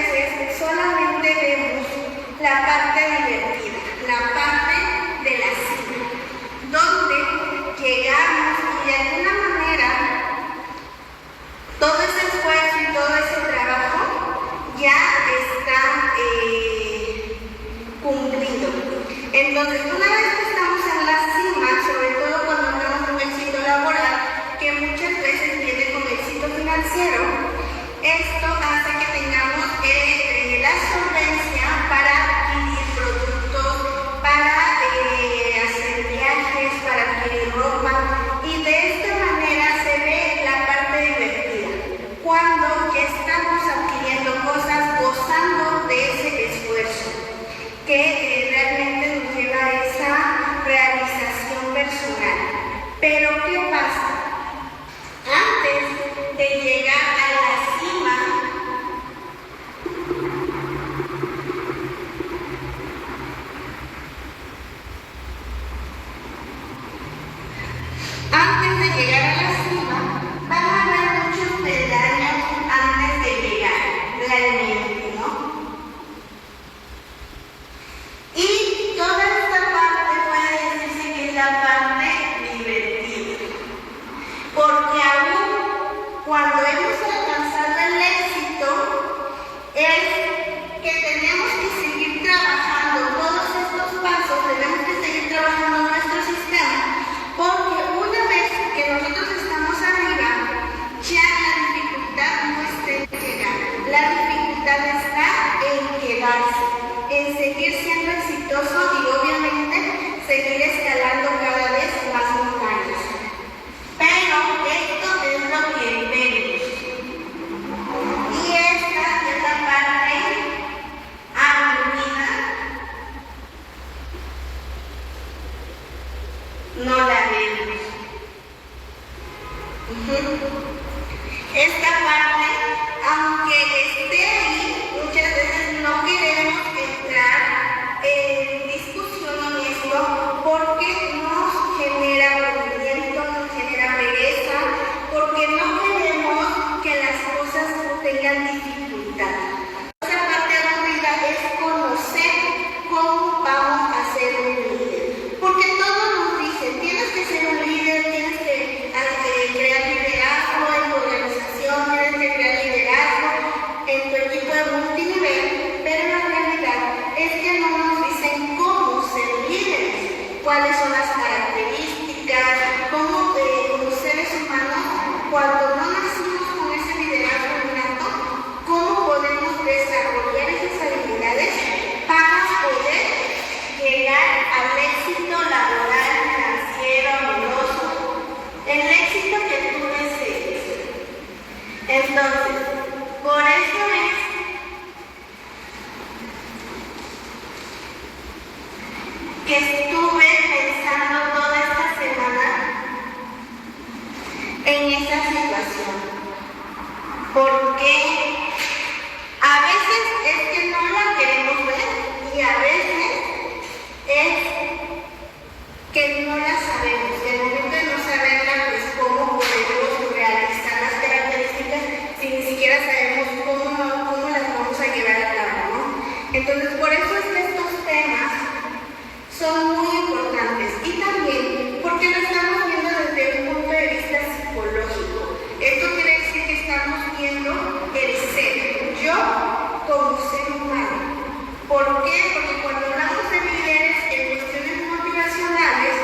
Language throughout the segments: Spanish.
veces solamente vemos la parte divertida, la parte de la cima, donde llegamos y de alguna manera todo ese esfuerzo y todo ese trabajo ya está cumplido. Entonces, una vez que estamos en la cima, sobre todo cuando hablamos de un éxito laboral, que muchas veces viene con éxito financiero, esto hace que tengamos la solvencia para adquirir productos, para hacer viajes, para adquirir ropa, y de esta manera se ve la parte divertida, cuando ya estamos adquiriendo cosas, gozando de ese esfuerzo, que realmente nos lleva a esa realización personal. Pero ¿qué pasa? Antes de llegar a la cima, van a haber muchos peldaños antes de llegar, realmente, ¿no? Y toda esta parte puede decirse que es la parte divertida, porque aún cuando hemos alcanzado el éxito, es que tenemos que seguir trabajando todos estos pasos, tenemos que seguir trabajando nuestro sistema, porque una vez que nosotros estamos arriba, ya la dificultad no está en llegar, la dificultad está en quedarse, en seguir siendo exitoso y obviamente seguir escalando cada vez más montañas. Pero esto es lo que vemos. Y esta es la parte aburrida. No la vemos. Esta parte, aunque esté ahí, muchas veces no queremos entrar en discusión en esto porque nos genera aburrimiento, nos genera pereza, porque no queremos que las cosas tengan dificultad. Esta parte aburrida es conocer cómo vamos a ser un líder, porque todos nos dicen, tienes que ser un líder, tienes que crear liderazgo en tu organización, tienes que crear liderazgo en tu equipo de multinivel, pero la realidad es que no nos dicen cómo ser líderes, cuáles son las características, cómo como seres humanos, cuando no nacimos con ese liderazgo innato, cómo podemos desarrollar esas habilidades para poder llegar al éxito laboral, financiero, amoroso, el éxito que tú desees. Entonces, por eso es que estuve pensando toda esta semana en esa situación, porque a veces es que no la queremos ver y a veces es que no la sabemos, que el momento de no saberla, pues cómo podemos realizar las características si ni siquiera sabemos cómo las vamos a llevar a cabo, ¿no? Entonces, por eso es que estos temas son muy importantes, y también porque lo estamos viendo desde un punto de vista psicológico. Esto quiere decir que estamos viendo el ser, yo como ser humano. ¿Por qué? Porque cuando hablamos de líderes en cuestiones motivacionales,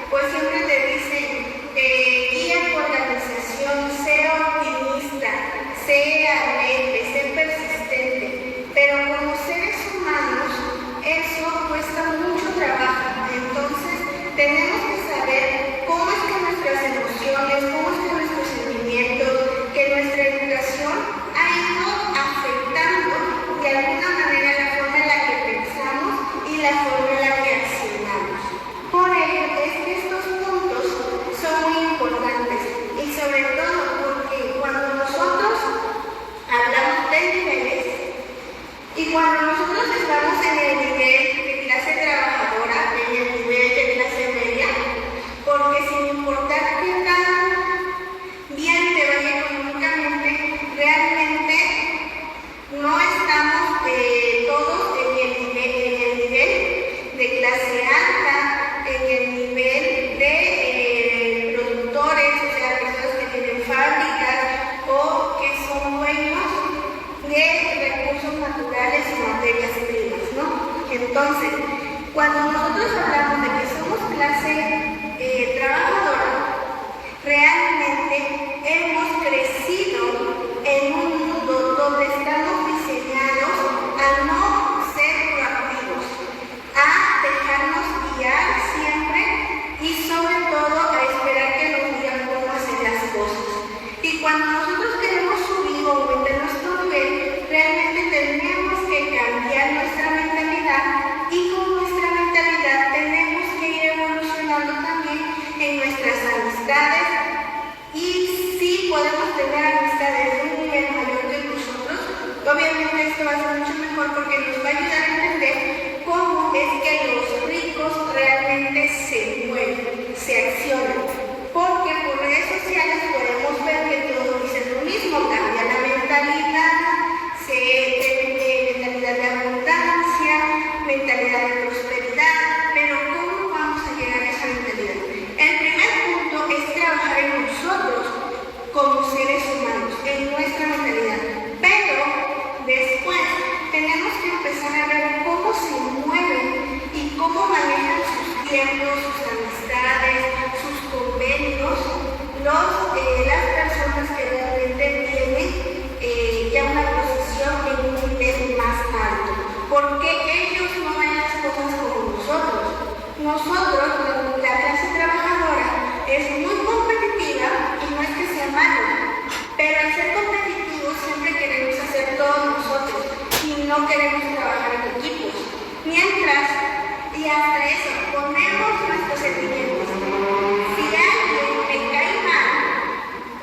pues siempre te dicen, guía tu organización, sé optimista, sé alegre, sé persistente, pero como seres humanos eso cuesta mucho trabajo. Entonces tenemos que saber cómo es que nuestras emociones, cómo es que nuestros sentimientos, que nuestra educación ha ido afectando de alguna manera la forma en la que pensamos y la forma en la que accionamos. Por ello es que estos puntos son muy importantes, y sobre todo porque cuando nosotros hablamos de niveles y cuando nosotros estamos en el nivel de clase trabajadora, en el nivel de clase media, porque sin importar qué tan bien te vaya económicamente, realmente no estamos Entonces, cuando nosotros hablamos de que somos clase trabajadora, realmente hemos crecido en un mundo donde estamos diseñados a no ser proactivos, a dejarnos guiar siempre y sobre todo a esperar que nos digan cómo hacer las cosas. Y cuando nosotros queremos subir o aumentar nuestro nivel, realmente tenemos que cambiar nuestra mentalidad y con nuestra mentalidad tenemos que ir evolucionando también en nuestras amistades. Y sí podemos tener amistades de un nivel mayor que nosotros. Obviamente esto va a ser mucho mejor porque nos va a ayudar a entender cómo es que los ricos realmente se mueven, se accionan. Porque por redes sociales podemos ver que todos dicen lo mismo, cambia la mentalidad, mentalidad de abundancia, mentalidad de prosperidad, pero ¿cómo vamos a llegar a esa mentalidad? El primer punto es trabajar en nosotros como seres humanos, en nuestra mentalidad, pero después tenemos que empezar a ver cómo se mueven y cómo manejan sus tiempos, sus amistades, sus convenios, las personas que realmente tienen ya una posición en un nivel más alto, porque ellos no ven las cosas como nosotros. Nosotros, la clase trabajadora, es muy competitiva y no es que sea malo, pero al ser competitivos siempre queremos hacer todo nosotros y no queremos trabajar en equipos. Mientras, y hasta eso, ponemos nuestros sentimientos. Si alguien me cae mal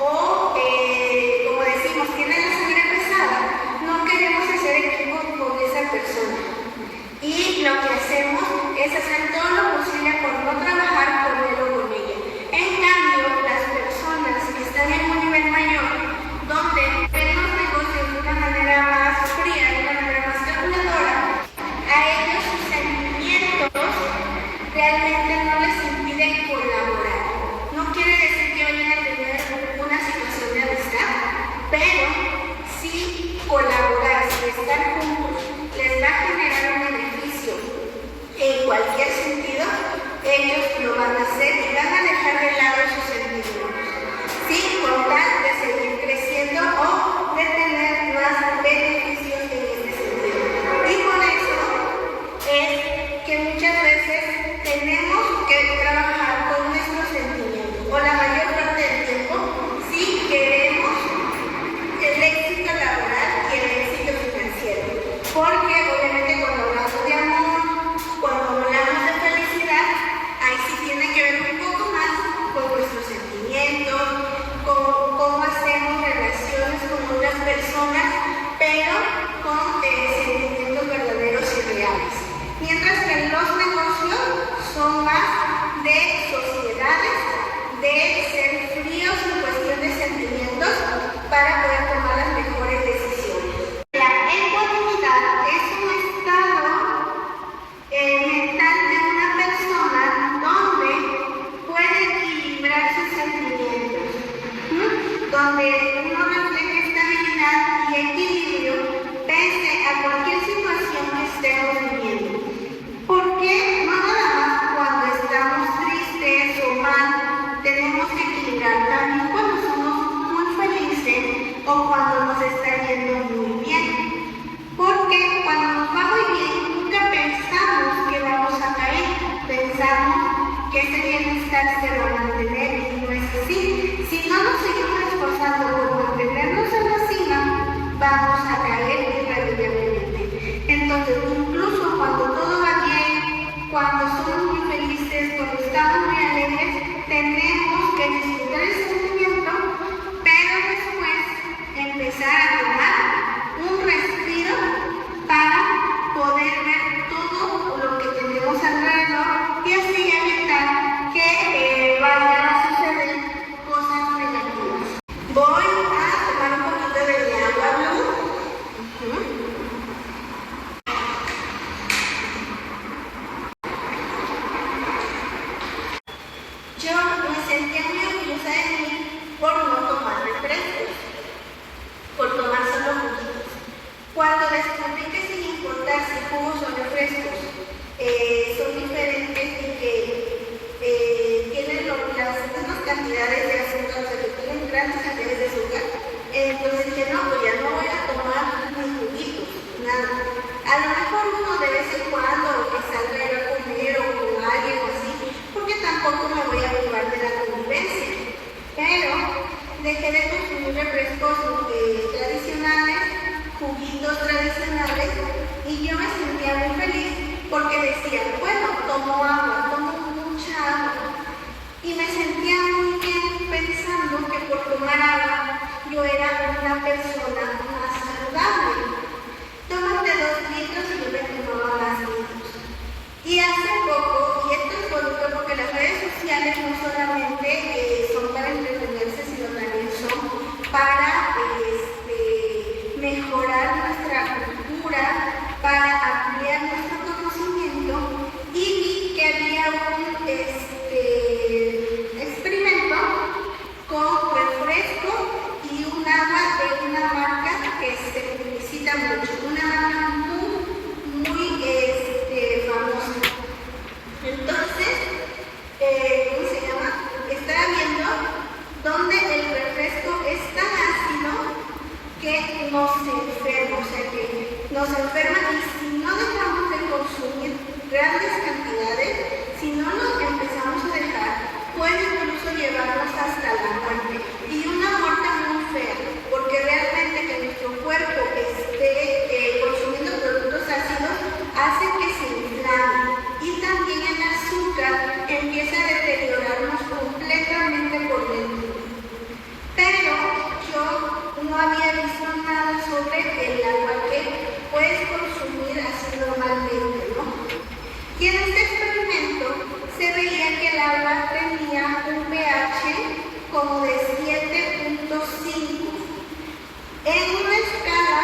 o, como decimos, tiene la sangre pesada, no queremos hacer equipo con esa persona. Y lo que hacemos es hacer todo lo posible por no trabajar con él o con ella. En cambio, las personas que están en un nivel mayor, donde ven los negocios de una manera más fría, de una manera más calculadora, a ellos sus sentimientos realmente no les impiden colaborar. No quiere decir que vayan a tener una situación de amistad, pero sí colaborar, si estar juntos les va a generar un beneficio en cualquier sentido, ellos lo van a hacer y van a dejar de lado sus sentimientos, sin contar de seguir creciendo o de tener más beneficios en este sentido. Y por eso es que muchas veces tenemos que trabajar con nuestros sentimientos, o la mayor parte del tiempo, si queremos el éxito laboral y el éxito financiero. Porque obviamente cuando hablamos de amor, cuando hablamos de felicidad, ahí sí tiene que ver un poco más con nuestros sentimientos, con sentía muy feliz porque decía, bueno, tomo agua, tomo mucha agua. Y me sentía muy bien pensando que por tomar agua yo era una persona más saludable. Tómate 2 litros y yo me tomaba más litros. Y hace poco, y esto es bonito porque las redes sociales no solamente son para entretenerse, sino también son para mejorar nuestra cultura, para ampliar nuestro conocimiento, y vi que había un experimento con refresco y un agua de una marca que se publicita mucho, una marca muy famosa. Entonces, ¿cómo se llama? Estaba viendo donde el refresco es tan ácido que nos enferma, o sea que nos enferma, y si no dejamos de consumir grandes cantidades, si no nos empezamos a dejar, puede incluso llevarnos hasta la muerte, y una muerte muy fea, porque realmente que nuestro cuerpo esté consumiendo productos ácidos hace que se inflame, y también el azúcar empieza a deteriorarnos completamente por dentro. Pero yo no había visto nada sobre el agua que puedes consumir así normalmente, ¿no? Y en este experimento se veía que el agua tenía un pH como de 7.5 en una escala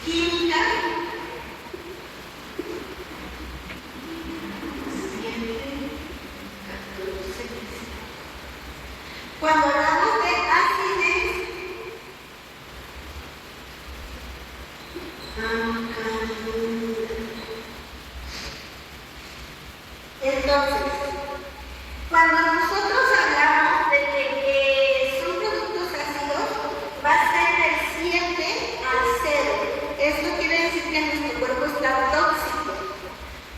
química. Cuando hablamos de acidez, entonces, cuando nosotros hablamos de que son productos ácidos, va a ser del 7 al 0. Esto quiere decir que nuestro cuerpo está tóxico.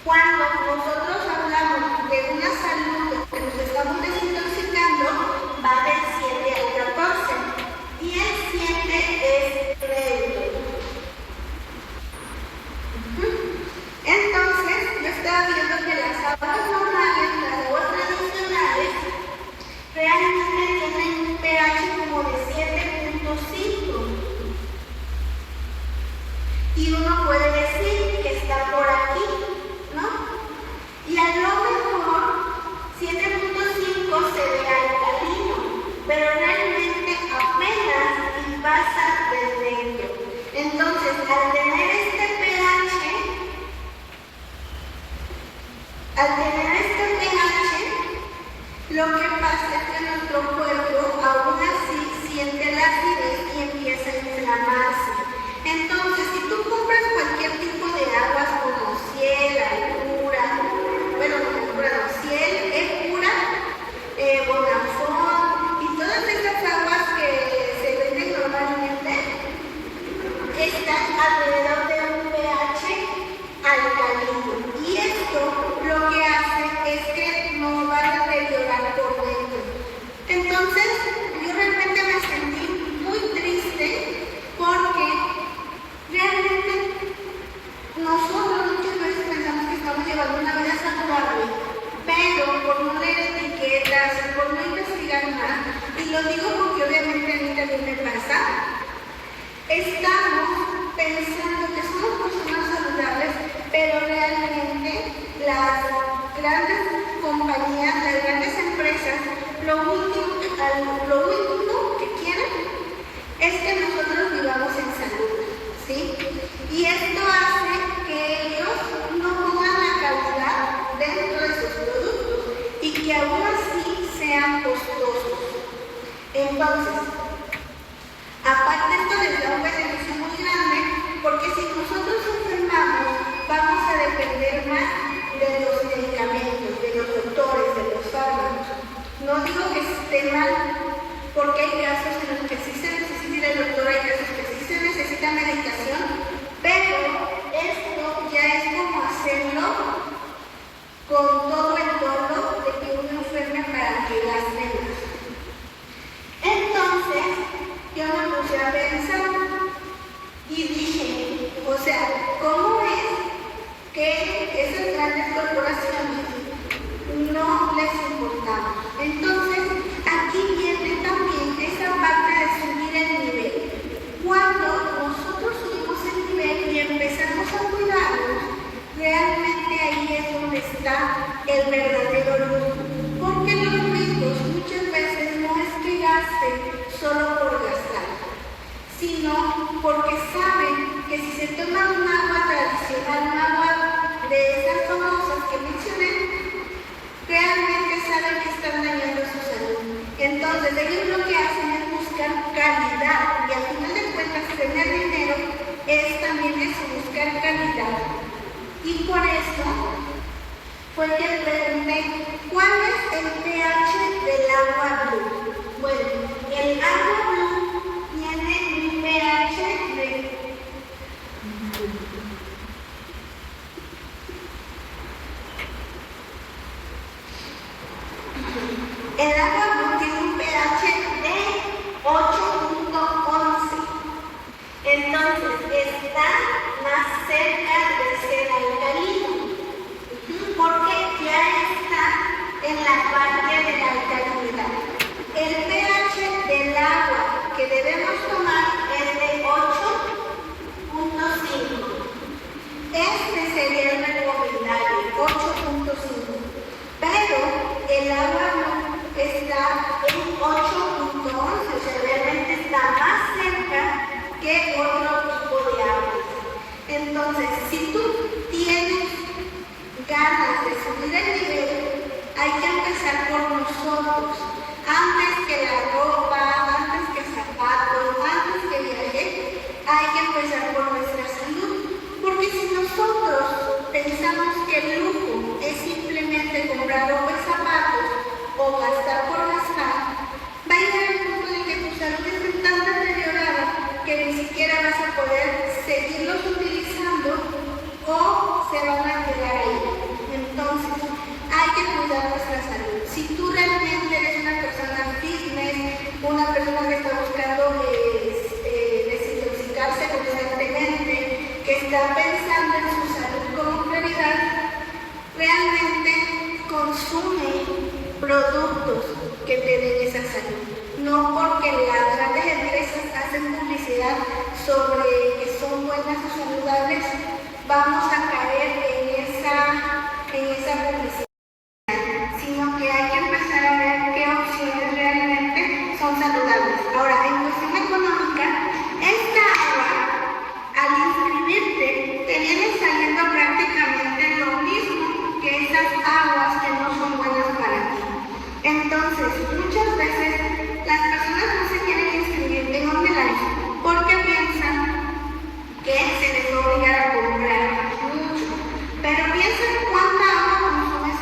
Cuando nosotros hablamos de una salud que nos estamos desintoxicando, va del 7 al 14. Y el 7 es neutro. Entonces, yo estaba viendo que las aguas normales, las aguas tradicionales, realmente tienen un pH como de 7.5. Y uno puede decir que está por aquí, ¿no? Y a lo mejor 7.5 se ve alcalino, pero realmente apenas pasa del neutro. Entonces, al tener este pH, lo que pasa es que nuestro cuerpo aún así siente la acidez y empieza a inflamarse. Entonces, si tú compras cualquier tipo de aguas como Ciel, Alpura, bueno, Ciel, Epura, Bonafont y todas esas aguas que se venden normalmente, están alrededor de un pH alcalino. Y esto lo que hace es que nos va a deteriorar por dentro. Entonces, yo realmente me sentí muy triste porque realmente nosotros muchas veces pensamos que estamos llevando una vida saludable, pero por no leer etiquetas, por no investigar más, y lo digo porque obviamente a mí también me pasa, estamos pensando que somos personas saludables, pero realmente las grandes compañías, las grandes empresas, lo último que quieren es que nosotros vivamos en salud, ¿sí? Y esto hace que ellos no pongan la calidad dentro de sus productos y que aún así sean costosos. Entonces, aparte esto les da un beneficio muy grande, porque si nosotros enfermamos, vamos a depender más de los medicamentos, de los doctores, de los fármacos. No digo que esté mal, porque hay casos en los que sí se necesita ir al doctor, hay casos que sí se necesita medicación, pero esto ya es como hacerlo con todo el dolor de que uno enferme para que gaste más. Entonces, yo me puse a pensar y dije, o sea, ¿cómo les importamos. Entonces, aquí viene también esa parte de subir el nivel. Cuando nosotros subimos el nivel y empezamos a cuidarnos, realmente ahí es donde está el verdadero lujo. Porque los ricos muchas veces no es que gasten solo por gastar, sino porque saben que si se toman un agua tradicional, un agua de esas famosas que mencioné, realmente saben que están dañando su salud. Entonces ellos lo que hacen es buscar calidad, y al final de cuentas tener dinero es también eso, buscar calidad. Y por eso fue que pregunté, ¿cuál es el pH del agua blue? Bueno, el agua blue tiene un pH de el agua blue tiene un pH de 8.11. Entonces está más cerca de ser alcalino, porque ya está en la parte de la alcalinidad. El pH del agua que debemos tomar es de 8.5. Este sería el recomendable, 8.5. Pero el agua no está en 8.11, o sea, realmente está más cerca que otro tipo de agua. Entonces, si tú tienes ganas de subir el nivel, hay que empezar por nosotros. Antes que la ropa, antes que zapatos, antes que viaje, hay que empezar por nuestra salud. Porque si nosotros pensamos que el lujo es simplemente comprar ropa y zapatos o gastar por gastar, va a llegar el punto en que tu salud esté tan deteriorada que ni siquiera vas a poder seguirlos utilizando o se van a quedar ahí. Entonces, hay que cuidar nuestra salud. Si tú realmente eres una persona fitness, una persona que está buscando desintoxicarse constantemente, que está pensando en su salud como prioridad, realmente consume productos que te den esa salud. No porque las grandes empresas hacen publicidad sobre que son buenas o saludables, vamos a caer en esa publicidad, sino que hay que empezar a ver qué opciones realmente son saludables. Ahora, en cuestión económica, esta agua, al inscribirte, te viene saliendo prácticamente lo mismo que esas aguas que no son buenas para ti. Entonces, muchas veces las personas no se quieren inscribir en online porque piensan que se les va a obligar a comprar mucho. Pero piensa cuánta agua consumes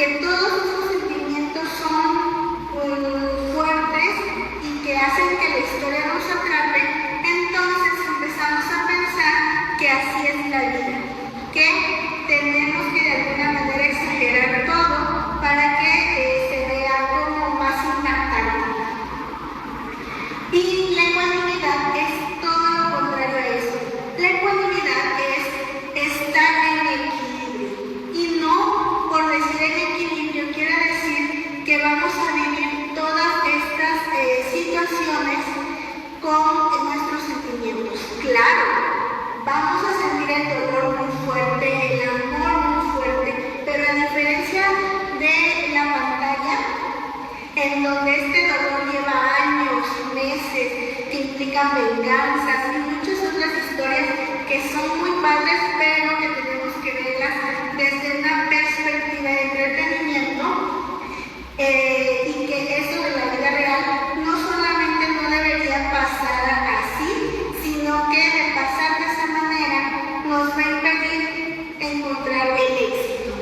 que todos esos sentimientos son fuertes y que hacen que la historia nos atrape, entonces empezamos a pensar que así es la vida, que tenemos que de alguna manera exagerar todo para que se vea como más impactante. Y la ecuanimidad es todo lo contrario a eso. La ecuanimidad es estar en equilibrio. Y no, por decir en equilibrio, quiere decir que vamos a vivir todas estas situaciones con nuestros sentimientos. Claro, vamos a sentir el dolor muy fuerte, el amor muy fuerte, pero a diferencia de la pantalla, en donde este dolor lleva años, meses, que implican venganzas y muchas otras historias que son muy padres, pero que tenemos que verlas desde una perspectiva de entretenimiento, y que eso de la vida real no solamente no debería pasar así, sino que de pasar de esa manera nos va a impedir encontrar el éxito.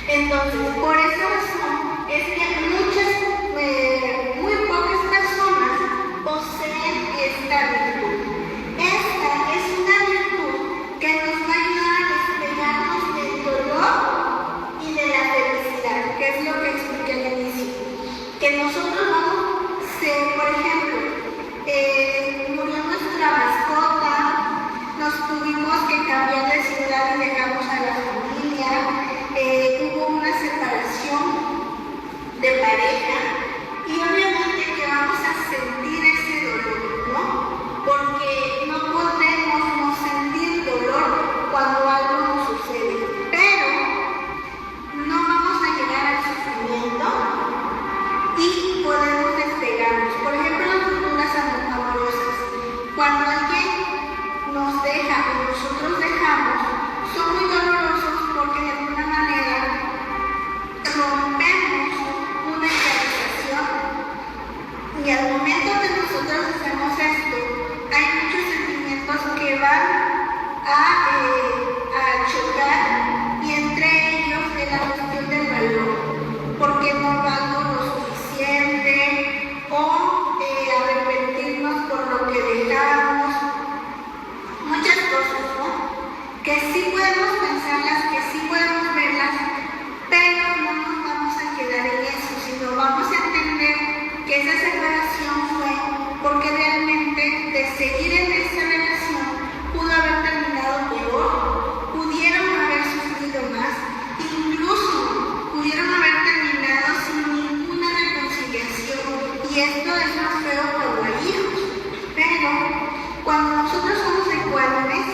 Entonces, por esa razón es que muy pocas personas poseen esta virtud. Esta es una virtud que nos va a ayudar a despegarnos del dolor y de la felicidad, que es lo que expliqué al inicio. Que nosotros vamos, por ejemplo, murió nuestra mascota, nos tuvimos que cambiar de ciudad y dejamos a la familia, hubo una separación de pareja y obviamente que vamos a sentir ese dolor, ¿no? Porque no podemos no sentir dolor cuando algo nos sucede, pero no vamos a llegar al sufrimiento y podemos despegarnos. Por ejemplo, las rupturas amorosas. Cuando alguien nos deja o nosotros dejamos, son muy dolorosos porque de alguna manera rompemos una idealización. Y al momento que nosotros hacemos esto, hay muchos sentimientos que van a chocar, y entre ellos es la cuestión del valor, porque no valgo lo suficiente, o arrepentirnos por lo que dejamos, muchas cosas, ¿no? Que sí podemos pensarlas, que sí podemos verlas, pero no nos vamos a quedar en eso, sino vamos a entender que esa separación fue porque realmente de seguir en esa relación pudo haber terminado peor, pudieron haber sufrido más, incluso pudieron haber terminado sin ninguna reconciliación, y esto es más feo cuando hay hijos. Pero cuando nosotros somos ecuánimes,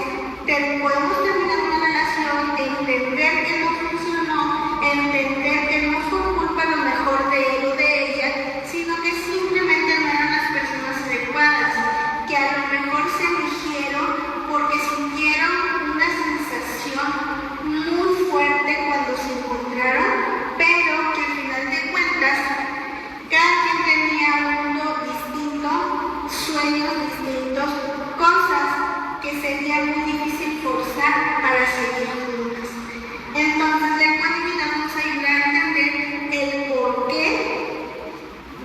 podemos terminar una relación, entender que no funcionó, entender que no fue culpa lo mejor de él o de ella, sino que simplemente no eran las personas adecuadas, que a lo mejor se eligieron porque sintieron una sensación muy fuerte cuando se encontraron, pero que al final de cuentas cada quien tenía un mundo distinto, sueños distintos, cosas que sería muy difícil forzar para seguir juntas. Entonces la ecuanimidad nos ayuda a entender el porqué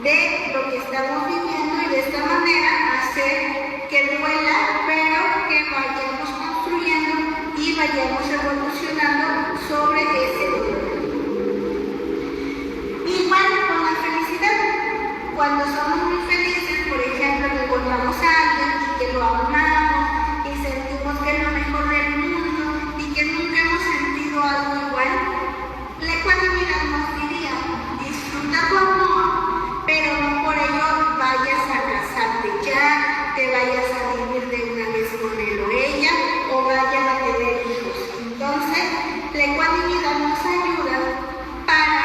de lo que estamos viviendo y de esta manera hacer que duela, pero que vayamos construyendo y vayamos evolucionando sobre ese dolor. Igual con la felicidad, cuando somos muy felices, por ejemplo, que encontramos a alguien y que lo amamos y sentimos que es lo mejor del mundo y que nunca hemos sentido algo igual, la ecuanimidad nos diría: disfruta tu amor, pero no por ello vayas a casarte ya, te vayas a vivir de una vez con él o ella, o vayan a tener hijos. Entonces, la ecuanimidad nos ayuda para,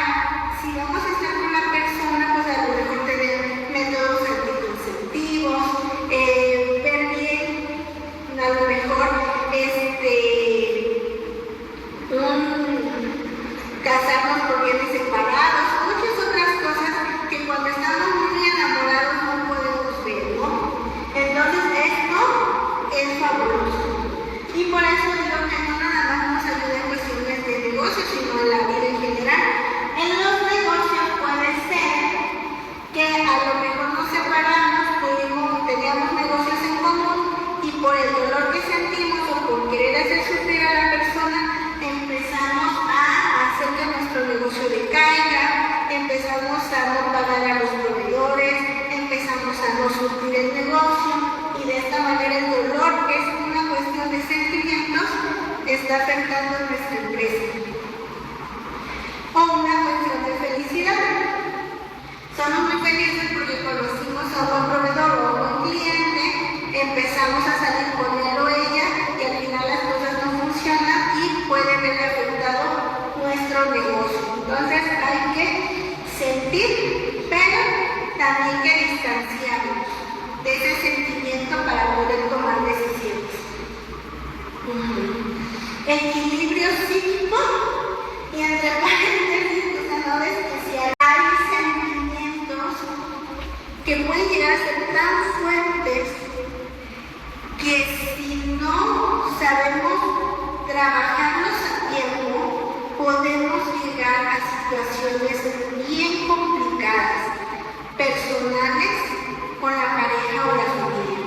si vamos a estar con la persona, pues a lo mejor tener métodos anticonceptivos, ver bien, a lo mejor casarnos por bienes separados, muchas otras cosas que cuando estamos muy enamorados no podemos ver, ¿no? Entonces esto es fabuloso. Y por eso digo que no nada más nos ayuda en cuestiones de negocio, sino en la vida en general. empezamos a no pagar a los proveedores, empezamos a no surtir el negocio y de esta manera el dolor, que es una cuestión de sentimientos, está afectando a nuestra empresa. O una cuestión de felicidad. Somos muy felices porque conocimos a un buen proveedor o a un buen cliente, empezamos a salir con él o ella y al final las cosas no funcionan y puede ver afectado nuestro negocio. Entonces hay que sentir, pero también que distanciarnos de ese sentimiento para poder tomar decisiones. Equilibrio psíquico y entre paréntesis, o sea, no despreciar. Hay sentimientos que pueden llegar a ser tan fuertes que si no sabemos trabajarlos a tiempo, podemos llegar a situaciones bien complicadas, personales, con la pareja o la familia.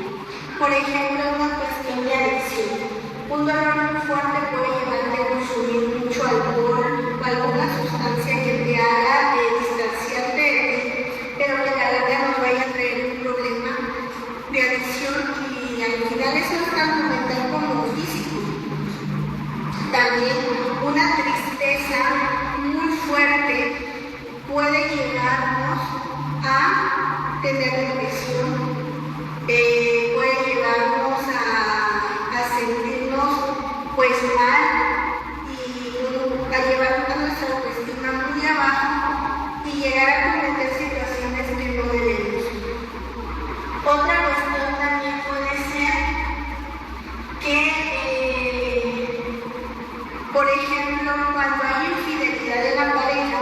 Por ejemplo, una cuestión de adicción. Un dolor muy fuerte puede llevarte a consumir mucho alcohol o alguna sustancia que te haga distanciarte de ti, pero que la verdad nos vaya a traer un problema de adicción y al final eso es tanto mental como físico. También una tristeza muy fuerte puede llevarnos a tener depresión, puede llevarnos a sentirnos pues mal y a llevar a nuestra autoestima muy abajo y llegar a cometer situaciones que no debemos. Otra cuestión también puede ser que, por ejemplo, cuando hay infidelidad de la pareja,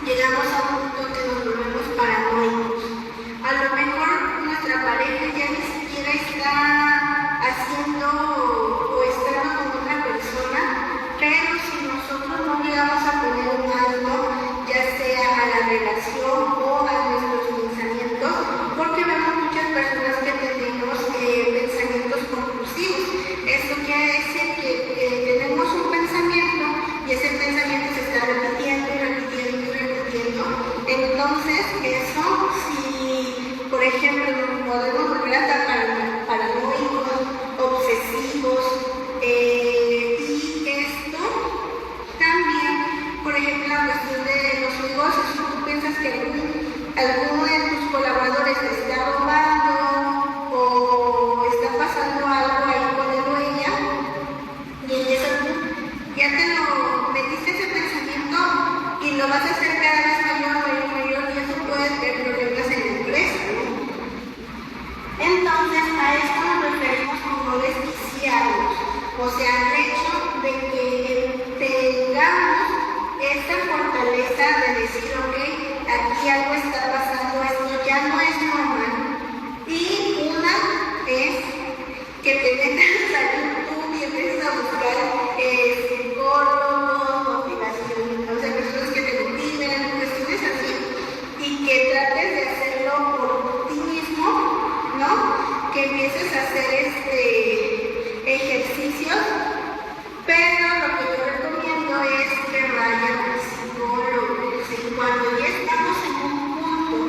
llegamos a un punto que nos volvemos paranoicos. A lo mejor nuestra pareja ya ni siquiera está haciendo o estando con otra persona, pero si nosotros no llegamos a poner un alto, ya sea a la relación o a nuestros pensamientos, porque vemos muchas personas que tenemos pensamientos compulsivos. Esto quiere decir que tenemos un pensamiento y ese pensamiento se está repitiendo y repitiendo y repitiendo. Entonces, eso, si por ejemplo nos podemos volver a estar paranoicos, obsesivos, y esto también, por ejemplo, la cuestión de los negocios. Si tú piensas que alguno de tus colaboradores te está robando o está pasando algo ahí con él o ella, y en eso tú ya te lo metiste ese pensamiento y lo vas a hacer cada vez mayor y eso puede tener problemas en la empresa, ¿no? Entonces a esto nos referimos como desquiciarnos, o sea, el hecho de que tengamos esta fortaleza de decir, ok, aquí algo está pasando, esto ya no es normal. Y una es que te metas a YouTube y empieces a buscar psicólogos, motivación, o sea, personas que te motiven, cuestiones así, y que trates de hacerlo por ti mismo, ¿no? Que empieces a hacer ejercicios, pero lo que yo recomiendo es que vayan al psicólogo. Cuando ya estamos en un punto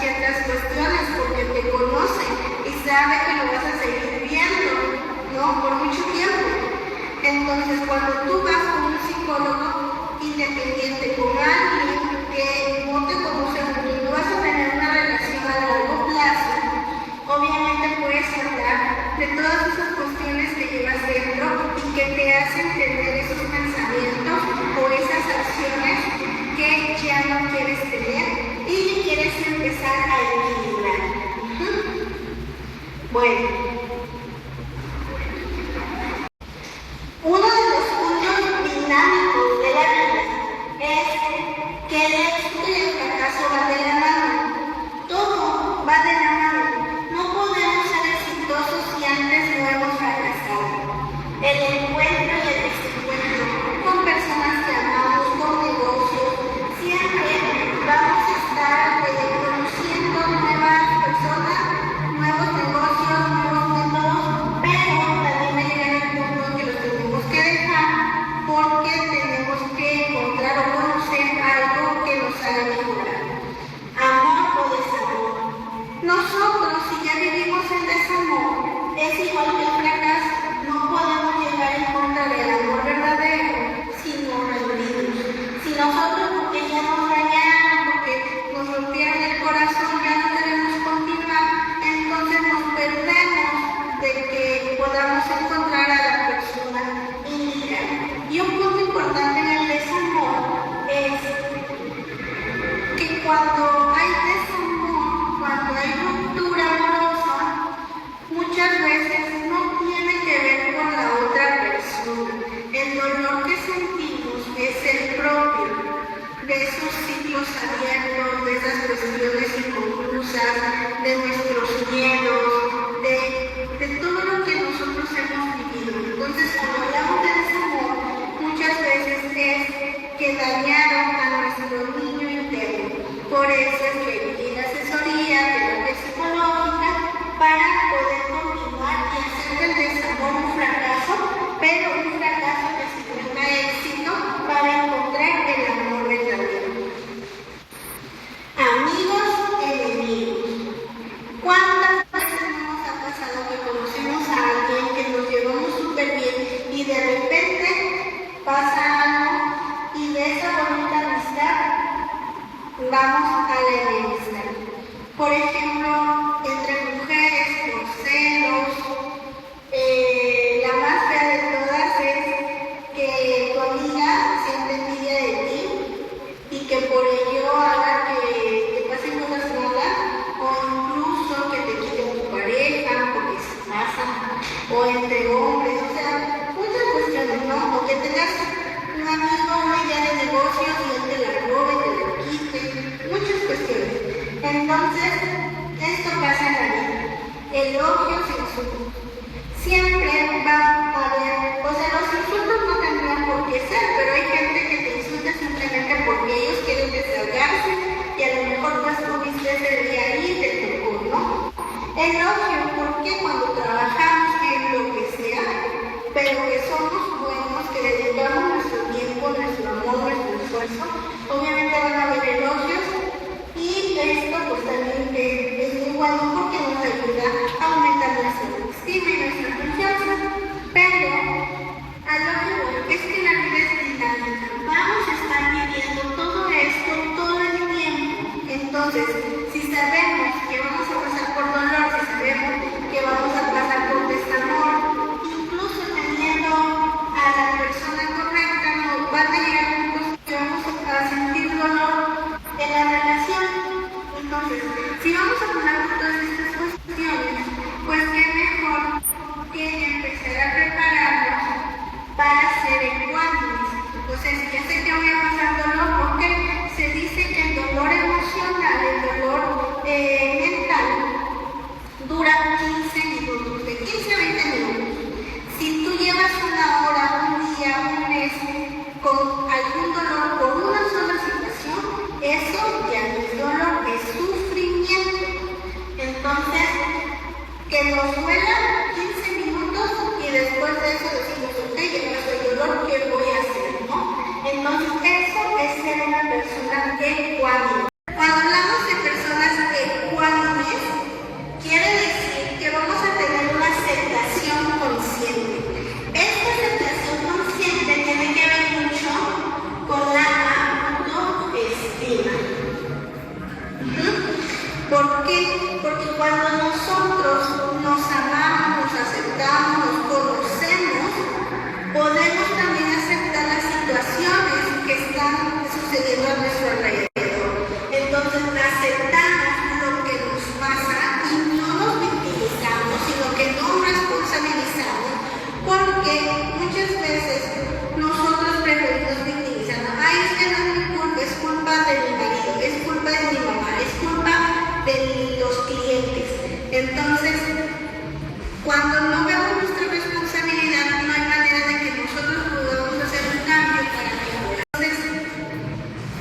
ciertas cuestiones porque te conoce y sabe que lo vas a seguir viendo, ¿no? Por mucho tiempo. Entonces, cuando tú vas con un psicólogo independiente, con alguien que no te conoce mucho y no vas a tener una relación a largo plazo, obviamente puedes hablar de todas esas cuestiones que llevas dentro y que te hacen tener esos pensamientos o esas acciones que ya no quieres tener y quieres empezar a equilibrar. Bueno, uno de los puntos dinámicos de la vida es que el éxito y el fracaso van de la mano. Todo va de la mano. No podemos ser exitosos si antes no hemos fracasado. El encuentro y el desencuentro con personas que amamos, con negocios, siempre vamos a estar conociendo nuevas personas, nuevos negocios, nuevos métodos, pero también va a llegar el punto en que los tenemos que dejar porque tenemos que encontrar o conocer algo que nos haga mejorar. Amor o desamor. Nosotros, si ya vivimos en desamor, es igual que el fracaso. No podemos llegar en contra del amor verdadero si no lo vivimos. Si nosotros, porque ya nos dañaron, porque nos rompieron el corazón, ya no queremos continuar, entonces nos perdemos de que podamos encontrar a la persona indicada. Y un punto importante en el desamor es que cuando hay desamor, cuando hay ruptura amorosa, muchas veces no tiene que ver con la otra persona. El dolor que sentimos es el propio, de esos ciclos abiertos, de esas cuestiones inconclusas, de nuestros miedos, de todo lo que nosotros hemos vivido. Entonces, cuando hablamos de desamor, muchas veces es que dañaron a nuestro niño interno. Por eso es que viene asesoría, terapia psicológica, para poder continuar y hacer del desamor un fracaso, pero un fracaso que se tenga éxito para encontrar el amor verdadero. Amigos, enemigos. ¿Cuántas veces nos ha pasado que conocemos a alguien que nos llevamos súper bien y de repente pasa algo y de esa bonita amistad vamos a la enemistad? Por ejemplo, entre mujeres, por celos, la más fea de todas es que tu amiga siente envidia de ti y que por ello haga que te pasen cosas malas o incluso que te quiten tu pareja porque se casan o entre hombres, o sea, muchas cuestiones, ¿no? O que tengas un amigo, una idea de negocios y él te la robe, te la quite, muchas cuestiones. Entonces, esto pasa en la vida. Elogios e insultos. Siempre va a haber, o sea, los insultos no tendrían por qué ser, pero hay gente que te insulta simplemente porque ellos quieren desahogarse y a lo mejor tú estuviste ese día ahí y te tocó, ¿no? Elogio, porque cuando trabajamos en lo que sea, pero que somos buenos, que dedicamos nuestro tiempo, nuestro amor, nuestro esfuerzo, obviamente van a haber elogios y esto pues también es muy bueno porque nos ayuda a aumentar nuestra autoestima y nuestra confianza. Pero a lo que voy es que la vida es dinámica. Vamos a estar viviendo todo esto todo el tiempo. Entonces, si sabemos que vamos a pasar por dolor, si sabemos que vamos a pasar por desamor, incluso teniendo a la persona correcta, nos van a llegar puntos que vamos a sentir dolor en la relación. Entonces, si vamos a pasar por todas estas cuestiones, pues qué mejor que empezar a prepararnos para ser ecuánimes. O sea, si ya sé que voy a pasar dolor, porque se dice que el dolor emocional, el dolor mental, dura 15 minutos, de 15 a 20 minutos. Si tú llevas una hora, un día, un mes con algún dolor por una sola situación, eso ya no es dolor, es sufrimiento. Entonces, que nos duela 15 minutos y después de eso decimos, ok, ya pasó el dolor, ¿qué voy a hacer? ¿No? Entonces, eso es ser una persona ecuánime. Cuando hablamos de personas ecuánimes, qué? Porque cuando nosotros nos amamos, nos aceptamos, nos conocemos, podemos también aceptar las situaciones que están sucediendo a nuestro alrededor. Entonces aceptamos lo que nos pasa y no nos victimizamos, sino que nos responsabilizamos, porque muchas veces nosotros preferimos victimizarnos. Ay, es que no es mi culpa, es culpa de mi marido, es culpa de mi mamá, es culpa de los clientes. Entonces, cuando no vemos nuestra responsabilidad, no hay manera de que nosotros podamos hacer un cambio para mejorar. Entonces,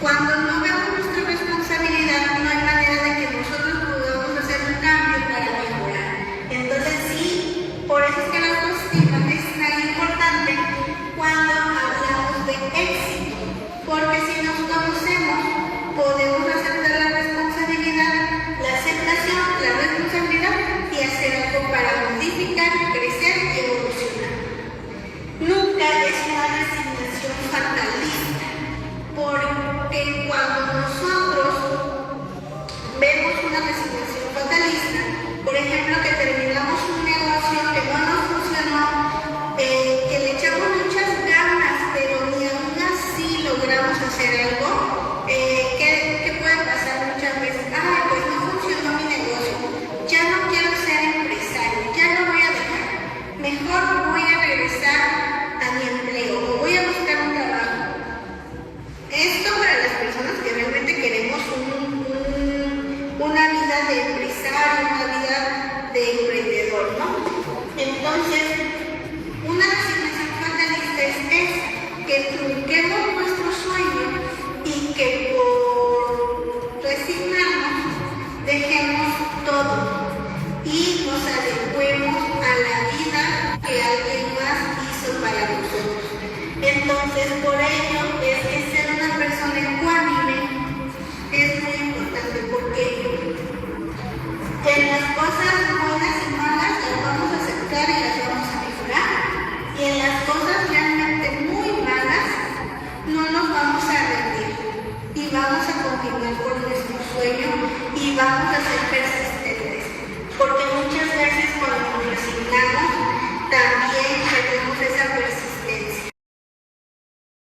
cuando no vemos nuestra responsabilidad, no hay manera de que nosotros podamos hacer un cambio para mejorar. Entonces, sí, por eso es que la autoestima es tan importante cuando hablamos de éxito, porque si nos conocemos, podemos aceptar la responsabilidad, la aceptación, la responsabilidad y hacer algo para modificar, crecer y evolucionar. Nunca es una resignación fatalista, porque cuando nosotros vemos una resignación fatalista, por ejemplo, que terminamos un negocio que no nos funcionó, que le echamos muchas ganas, pero ni aún así logramos hacer algo, ¿qué puede pasar muchas veces? Ay, pues no funcionó mi negocio, ya no quiero ser empresario, ya lo voy a dejar, mejor voy a regresar a mi empleo o voy a buscar un trabajo. Esto para las personas que realmente queremos una vida de empresario, una vida de emprendedor, ¿no? Entonces, una resignación fatalista es esa, que trunquemos nuestro sueño y que por resignarnos dejemos todo y nos adecuemos a la vida que alguien más hizo para nosotros. Entonces, por ello es que ser una persona ecuánime es muy importante, porque en las cosas buenas y malas las vamos a aceptar y las vamos a mejorar, y en las cosas realmente muy malas no nos vamos a rendir y vamos a continuar con nuestro sueño y vamos a ser personas